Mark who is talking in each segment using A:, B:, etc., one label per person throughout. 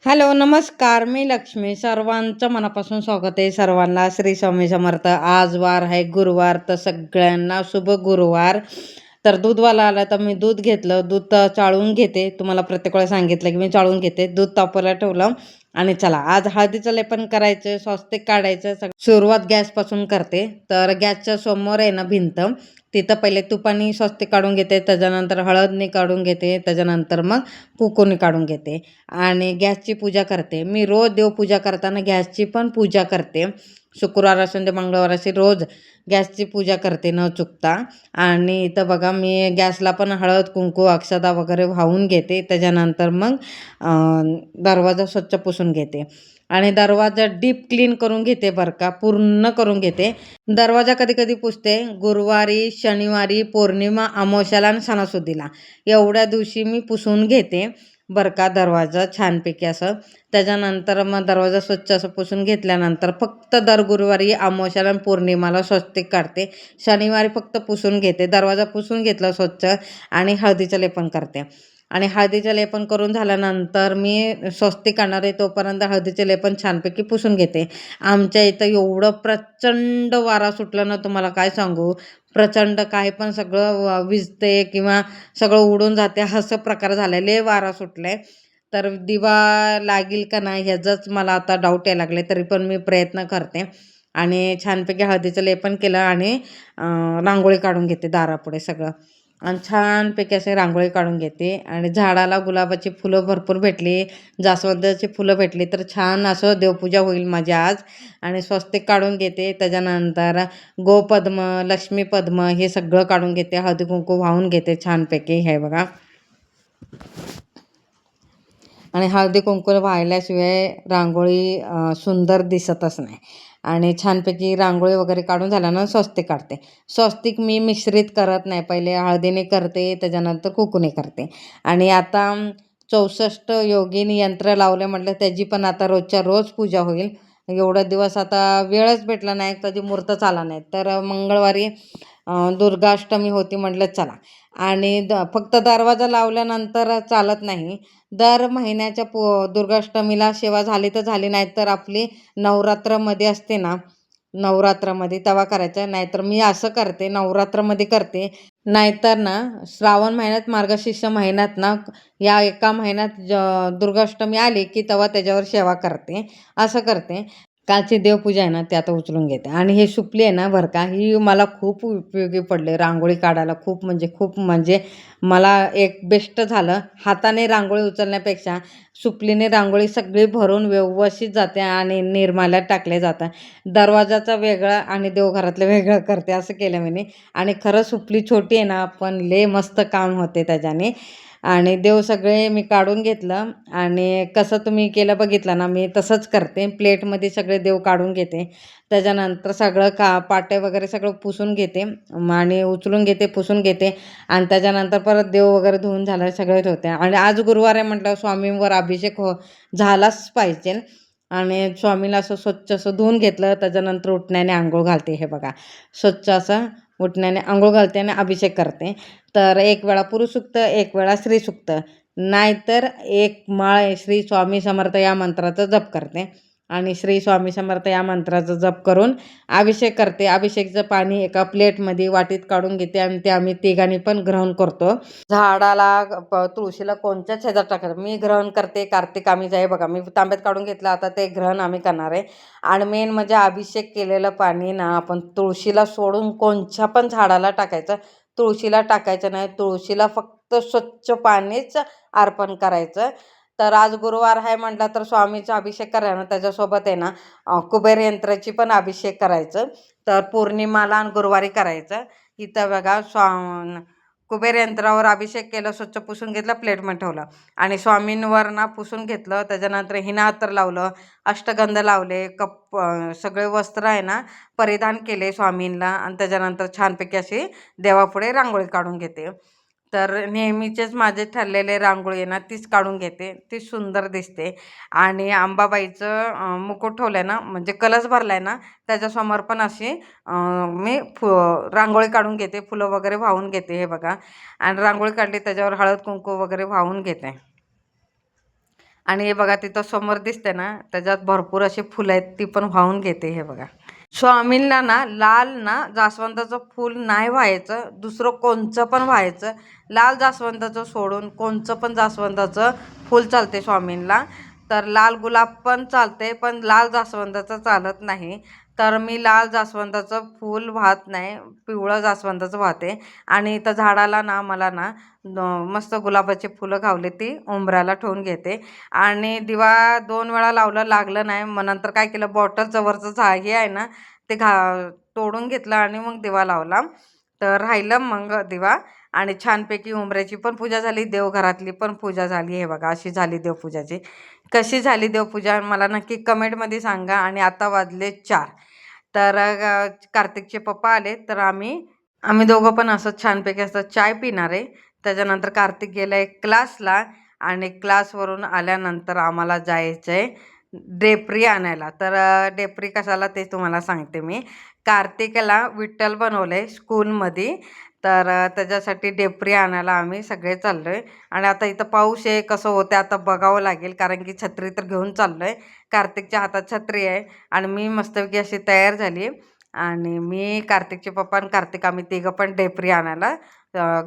A: Hello, नमस्कार. मी लक्ष्मी. सर्वांचं मनापासून स्वागत आहे. सर्वांना श्री स्वामी समर्थ. आज वार आहे गुरुवार, तर सगळ्यांना शुभ गुरुवार. तर दूधवाला आला तर मी दूध घेतलं. दूध चाळून घेते. तुम्हाला प्रत्येक वेळेला सांगितलं की मी चाळून घेते. दूध तापवायला ठेवलं आणि चला आज हळदीचं लेपन करायचं, स्वस्तिक काढायचं. सुरुवात गॅसपासून करते. तर गॅसच्या समोर आहे ना भिंत, तिथं पहिले तुपानी स्वस्तिक काढून घेते, त्याच्यानंतर हळदनी काढून घेते, त्याच्यानंतर मग कुंकूनी काढून घेते आणि गॅसची पूजा करते. मी रोज देवपूजा करताना गॅसची पण पूजा करते. शुक्रवार असून ते मंगळवार अशी रोज गॅसची पूजा करते न चुकता. आणि इथं बघा मी गॅसला पण हळद, कुंकू, अक्षता वगैरे वाहून घेते. त्याच्यानंतर मग दरवाजा स्वच्छ पुसून घेते आणि दरवाजा डीप क्लीन करून घेते बरं का, पूर्ण करून घेते. दरवाजा कधी कधी पुसते गुरुवारी, शनिवारी, पौर्णिमा, अमावस्याला आणि सणासुदीला, एवढ्या दिवशी मी पुसून घेते बरं का दरवाजा छानपैकी असं. त्याच्यानंतर मग दरवाजा स्वच्छ असं पुसून घेतल्यानंतर फक्त दर गुरुवारी, अमावस्याला आणि पौर्णिमाला स्वस्तिक काढते. शनिवारी फक्त पुसून घेते. दरवाजा पुसून घेतला स्वच्छ आणि हळदीचं लेपन करते. आणि हळदीचं लेपन करून झाल्यानंतर मी स्वस्तिक काढणार आहे तोपर्यंत हळदीचे लेपन छानपैकी पुसून घेते. आमच्या इथं एवढं प्रचंड वारा सुटला ना, तुम्हाला काय सांगू. प्रचंड काही पण सगळं विजते किंवा सगळं उडून जाते असं प्रकार झालेले, वारा सुटलाय. तर दिवा लागेल का नाही ह्याचाच मला आता डाऊट यायला लागले. तरी पण मी प्रयत्न करते आणि छानपैकी हळदीचं लेपन केलं आणि रांगोळी काढून घेते दारापुढे सगळं. आणि छानपैकी असे रांगोळी काढून घेते आणि झाडाला गुलाबाची फुलं भरपूर भेटली, जास्वंदाची फुलं भेटली तर छान असं देवपूजा होईल माझी आज. आणि स्वस्तिक काढून घेते. त्याच्यानंतर गोपद्म, लक्ष्मी पद्म हे सगळं काढून घेते. हळदी कुंकू वाहून घेते छानपैकी. हे बघा. आणि हळदी कुंकू वाहिल्याशिवाय रांगोळी सुंदर दिसतच नाही. आणि छानपैकी रांगोळी वगैरे काढून झाल्यानं स्वस्तिक काढते. स्वस्तिक मी मिश्रित करत नाही. पहिले हळदीने करते, त्याच्यानंतर कुंकूने करते. आणि आता 64 योगिनी यंत्र लावले म्हटलं, त्याची पण आता रोजच्या रोज पूजा होईल. एवढा दिवस आता वेळच भेटला नाही, कधी मुहूर्तच आला नाही. तर मंगळवारी दुर्गाष्टमी होती म्हटलं चला. आणि फक्त दरवाजा लावल्यानंतर चालत नाही. दर महिन्याच्या दुर्गाष्टमीला सेवा झाली तर झाली, नाही तर आपली नवरात्रामध्ये असते ना, नवरात्रामध्ये तेव्हा करायचं. नाहीतर मी असं करते, नवरात्रामध्ये करते. नाहीतर ना श्रावण महिन्यात, मार्गशीर्ष महिन्यात ना, या एका महिन्यात दुर्गाष्टमी आली की तेव्हा त्याच्यावर सेवा करते, असं करते. कालची देवपूजा आहे ना, ते आता उचलून घेते. आणि हे सुपली आहे ना बरं का, ही मला खूप उपयोगी पडले रांगोळी काढायला. खूप म्हणजे मला एक बेस्ट झालं. हाताने रांगोळी उचलण्यापेक्षा सुपलीने रांगोळी सगळी भरून व्यवस्थित जाते आणि निर्माल्यात टाकले जातात. दरवाजाचा वेगळा आणि देवघरातलं वेगळं करते, असं केलं मी. आणि खरं सुपली छोटी आहे ना, पण लय मस्त काम होते त्याच्याने. आणि देव सगळे मी काढून घेतलं आणि कसं तुम्ही केलं बघितलं ना, मी तसंच करते. प्लेटमध्ये सगळे देव काढून घेते. त्याच्यानंतर सगळं पाटे वगैरे सगळं पुसून घेते आणि उचलून घेते, पुसून घेते. आणि त्याच्यानंतर परत देव वगैरे धुवून झालं सगळे ठेवते. आणि आज गुरुवार आहे म्हटलं, स्वामींवर अभिषेक झालाच पाहिजे. आणि स्वामीला असं स्वच्छ असं धुवून घेतलं. त्याच्यानंतर उठण्याने आंघोळ घालते. हे बघा, स्वच्छ असं उठण्याने आंघोळ घालते आणि अभिषेक करते. तर एक वेळा पुरुषसूक्त, एक वेळा स्त्रीसूक्त, नाहीतर एक माळ श्री स्वामी समर्थ या मंत्राचा जप करते. आणि श्री स्वामी समर्थ या मंत्राचा जप करून अभिषेक करते. अभिषेकचं पाणी एका प्लेटमध्ये वाटीत काढून घेते आणि ते आम्ही तिघांनी पण ग्रहण करतो. झाडाला, तुळशीला कोणत्याच ह्याच्यात टाकत मी ग्रहण करते. कार्तिक आम्ही आहे बघा, मी तांब्यात काढून घेतलं. आता ते ग्रहण आम्ही करणार आहे. आणि मेन म्हणजे अभिषेक केलेलं पाणी ना आपण तुळशीला सोडून कोणत्या पण झाडाला टाकायचं, तुळशीला टाकायचं नाही. तुळशीला फक्त स्वच्छ पाणीच अर्पण करायचं. तर आज गुरुवार आहे म्हटलं तर स्वामीचा अभिषेक करायला, त्याच्यासोबत आहे ना कुबेर यंत्राची पण अभिषेक करायचं. तर पौर्णिमाला आणि गुरुवारी करायचं. इथं बघा कुबेर यंत्रावर अभिषेक केलं, स्वच्छ पुसून घेतलं, प्लेटमध्ये ठेवलं. आणि स्वामींवर ना पुसून घेतलं. त्याच्यानंतर हिना अत्तर लावलं, अष्टगंध लावले, सगळे वस्त्र आहे ना परिधान केले स्वामींना. आणि त्याच्यानंतर छानपैकी अशी देवापुढे रांगोळी काढून घेते. तर नेहमीचेच माझे ठरलेले रांगोळी आहे ना तीच काढून घेते, ती सुंदर दिसते. आणि अंबाबाईचं मुकुट ठेवलं ना, म्हणजे कलश भरलाय ना, त्याच्यासमोर पण अशी मी रांगोळी काढून घेते, फुलं वगैरे वाहून घेते. हे बघा. आणि रांगोळी काढली त्याच्यावर हळद कुंकू वगैरे वाहून घेते. आणि हे बघा तिथं समोर दिसते ना, त्याच्यात भरपूर अशी फुलं आहेत, ती पण वाहून घेते. हे बघा, स्वामींना ना लाल ना जास्वंदाचं फूल नाही व्हायचं, दुसरं कोणचं पण व्हायचं. लाल जास्वंदाचं सोडून कोणचं पण जास्वंदाचं फूल चालते स्वामींना. तर लाल गुलाब पण चालते, पण लाल जास्वंदाचं चालत नाही. तर मी लाल जास्वंदाचं फूल वाहत नाही, पिवळं जास्वंदाचं वाहते. आणि इथं झाडाला ना मला ना मस्त गुलाबाची फुलं खावली, ती उंबऱ्याला ठेवून घेते. आणि दिवा 2 वेळा लावलं, लागलं नाही. मग नंतर काय केलं, बॉटलचं वरचं हे आहे ना, ते तोडून घेतलं आणि मग दिवा लावला. तर राहिलं मग दिवा. आणि छानपैकी उंबऱ्याची पण पूजा झाली, देवघरातली पण पूजा झाली. हे बघा, अशी झाली देवपूजाची. कशी झाली देवपूजा मला नक्की कमेंटमध्ये सांगा. आणि आता वाजले 4. तर कार्तिकचे पप्पा आले, तर आम्ही दोघं पण असं छानपैकी असं चाय पिणार आहे. त्याच्यानंतर कार्तिक गेलाय क्लासला. आणि क्लासवरून आल्यानंतर आम्हाला जायचं आहे ड्रेपरी आणायला. तर ड्रेपरी कशाला ते तुम्हाला सांगते मी. कार्तिकला विठ्ठल बनवलं आहे स्कूलमध्ये. तर त्याच्यासाठी ड्रेपरी आणायला आम्ही सगळे चाललो आहे. आणि आता इथं पाऊस आहे, कसं होतं आता बघावं लागेल, कारण की छत्री तर घेऊन चाललो आहे. कार्तिकच्या हातात छत्री आहे आणि मी मस्तपैकी अशी तयार झाली. आणि मी, कार्तिकचे पप्पा आणि कार्तिक, आम्ही तिघं पण ड्रेपरी आणायला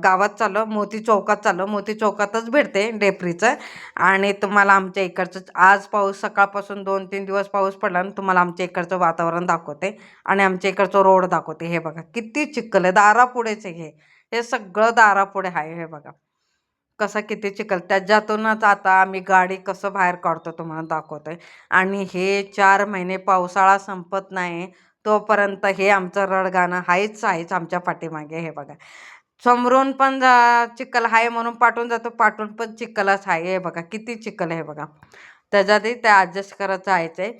A: गावात चाललो. मोती चौकात चाललो. मोती चौकातच भेटते ड्रेपरीचं. आणि तुम्हाला आमच्या इकडचं आज पाऊस सकाळपासून 2-3 दिवस पाऊस पडला आणि तुम्हाला आमच्या इकडचं वातावरण दाखवते. आणि आमच्या इकडचं रोड दाखवते. हे बघा किती चिखल आहे, दारापुढेच आहे हे सगळं दारापुढे आहे. हे बघा कसं किती चिखल, त्याच्यातूनच आता आम्ही गाडी कसं बाहेर काढतो तुम्हाला दाखवतोय. आणि हे 4 महिने पावसाळा संपत नाही तोपर्यंत हे आमचं रडगाणं आहेच आमच्या पाठीमागे. हे बघा, समोरून पण चिखल आहे म्हणून पाठवून जातो, पाठवून पण चिखलच आहे. हे बघा किती चिखल आहे. हे बघा, त्याच्यातही ते ॲडजस्ट करत जायचंय.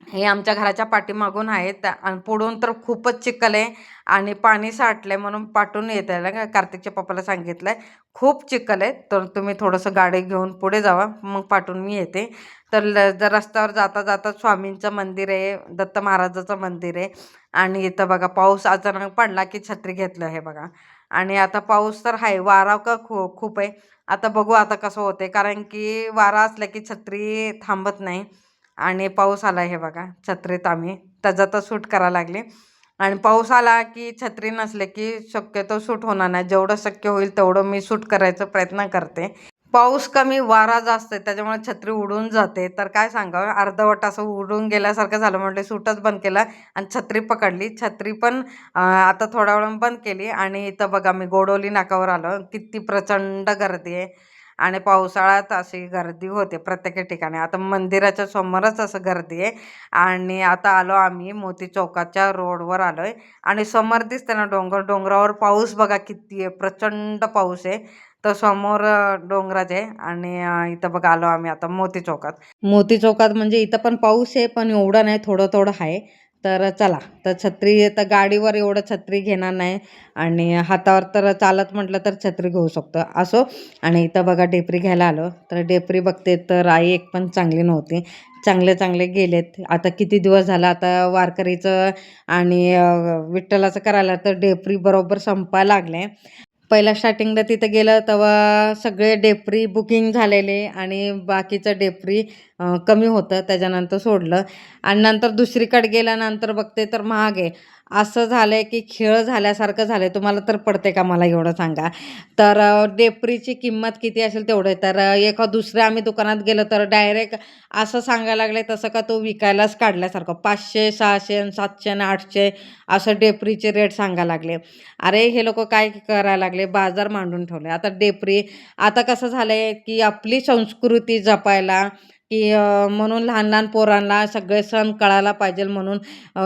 A: हे आमच्या घराच्या पाठीमागून आहे आणि पुढून तर खूपच चिखल आहे. आणि पाणी साठलंय म्हणून पाठवून येत आहे. कार्तिकच्या पप्पाला सांगितलंय खूप चिखल आहे, तर तुम्ही थोडंसं गाडी घेऊन पुढे जावा, मग पाठवून मी येते. तर जर रस्त्यावर जाता जाता स्वामींचं मंदिर आहे, दत्त महाराजाचं मंदिर आहे. आणि इथं बघा पाऊस अचानक पडला की छत्री घेतलं. हे बघा, आणि आता पाऊस तर आहे, वारा का खूप आहे. आता बघू आता कसं होते, कारण की वारा असला की छत्री थांबत नाही. आणि पाऊस आला. हे बघा, छत्रीत आम्ही त्याच्यातच शूट करायला लागले. आणि पाऊस आला की छत्री नसले की शक्यतो शूट होणार नाही. जेवढं शक्य होईल तेवढं मी शूट करायचा प्रयत्न करते. पाऊस कमी, वारा जास्त आहे, त्याच्यामुळे छत्री उडून जाते. तर काय सांगावं, अर्धवट असं उडून गेल्यासारखं झालं. म्हटलं शूटच बंद केला आणि छत्री पकडली. छत्री पण आता थोड्या वेळानं बंद केली. आणि इथं बघा मी गोडोली नाकावर आलो. किती प्रचंड गर्दी आहे. आणि पावसाळ्यात अशी गर्दी होते प्रत्येक ठिकाणी. आता मंदिराच्या समोरच असं गर्दी आहे. आणि आता आलो आम्ही मोती चौकाच्या रोडवर आलोय. आणि समोर दिसते ना डोंगर, डोंगरावर पाऊस बघा किती आहे, प्रचंड पाऊस आहे. तर समोर डोंगराच आहे. आणि इथं बघा आलो आम्ही आता मोती चौकात. मोती चौकात म्हणजे इथं पण पाऊस आहे, पण एवढा नाही, थोडं थोडं आहे. तर चला, तर छत्री तर गाडीवर एवढं छत्री घेणार नाही. आणि हातावर तर चालत म्हटलं तर छत्री घेऊ शकतो असो. आणि इथं बघा ढेपरी घ्यायला आलो. तर ढेपरी बघते तर आई एक पण चांगली नव्हती. चांगले गेलेत. आता किती दिवस झाला आता वारकरीचं आणि विठ्ठलाचं करायला, तर ढेपरी बरोबर संपायला लागले. पहिला स्टार्टिंगला तिथं गेलं तेव्हा सगळे ढेपरी बुकिंग झालेले आणि बाकीचं ढेपरी कमी होतं, त्याच्यानंतर सोडलं. आणि नंतर दुसरीकडे गेल्यानंतर बघते तर महाग आहे. असं झालंय की खेळ झाल्यासारखं झालंय. तुम्हाला तर पडते का मला एवढं सांगा. तर ढेपरीची किंमत किती असेल तेवढे. तर एका दुसऱ्या आम्ही दुकानात गेलो तर डायरेक्ट असं सांगायला लागले तसं का तो विकायलाच काढल्यासारखं. 500, 600, 700 आणि 800 असं ढेपरीचे रेट सांगायला लागले. अरे हे लोक काय करायला लागले, बाजार मांडून ठेवले. आता ढेपरी, आता कसं झालंय की आपली संस्कृती जपायला की म्हणून लहान लहान पोरांना सगळे सण कळायला पाहिजे म्हणून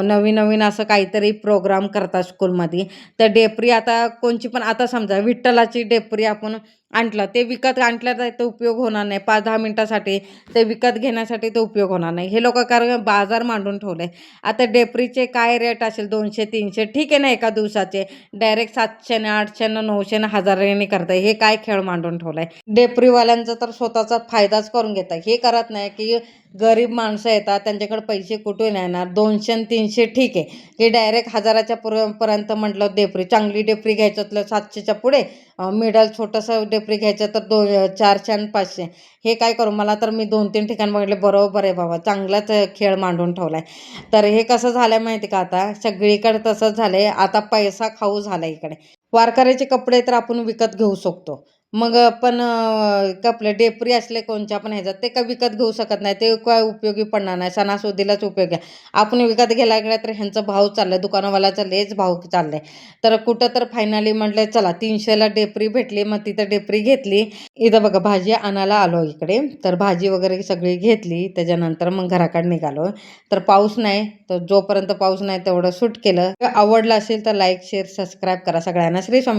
A: नवीन नवीन असं काहीतरी प्रोग्राम करतात स्कूलमध्ये. तर ढेपरी आता कोणची पण, आता समजा विठ्ठलाची ढेपरी आपण आणलं, ते विकत आणलं तर ते उपयोग होणार नाही. 5-10 मिनिटासाठी ते विकत घेण्यासाठी ते उपयोग होणार नाही. हे लोक कारण बाजार मांडून ठेवले. आता ढेपरीचे काय रेट असेल, 200-300 ठीक आहे ना एका दिवसाचे. डायरेक्ट 700, 800, 900, 1000 करताय. हे काय खेळ मांडून ठेवलाय. ढेपरीवाल्यांचा तर स्वतःचा फायदाच करून घेताय. हे करत नाही की गरीब माणसं येतात, त्यांच्याकडे पैसे कुठून येणार? 200 आणि 300 ठीक आहे, की डायरेक्ट हजाराच्या पर्यंत म्हटलं डेपरी, चांगली डेपरी घ्यायचं तर 700च्या पुढे, मिडल छोटंसं डेपरी घ्यायचं तर 400 आणि 500. हे काय करू? मला तर मी 2-3 ठिकाण बघितले, बरोबर आहे बाबा, चांगलाच खेळ मांडून ठेवलाय. तर हे कसं झालंय माहिती का, आता सगळीकडे तसंच झालंय. आता पैसा खाऊ झाला इकडे. वारकऱ्याचे कपडे तर आपण विकत घेऊ शकतो. मग पण कपडे डेपरी असले कोणत्या पण ह्याच्यात, ते काय विकत घेऊ शकत नाही. ते काय उपयोगी पडणार नाही. सणासुदीलाच उपयोगी आहे. आपण विकत घ्यायला गेलं तर ह्यांचा भाव चाललाय, दुकानवाल्याचा लयच भाव चाललाय. तर कुठं तर फायनली म्हटलं चला 300ला डेपरी भेटली, मग तिथं डेपरी घेतली. इथं बघा भाजी आणायला आलो इकडे, तर भाजी वगैरे सगळी घेतली. त्याच्यानंतर मग घराकडे निघालो. तर पाऊस नाही, तर जोपर्यंत पाऊस नाही तेवढं शूट केलं. आवडलं असेल तर लाईक, शेअर, सबस्क्राईब करा सगळ्यांना. श्री स्वामी.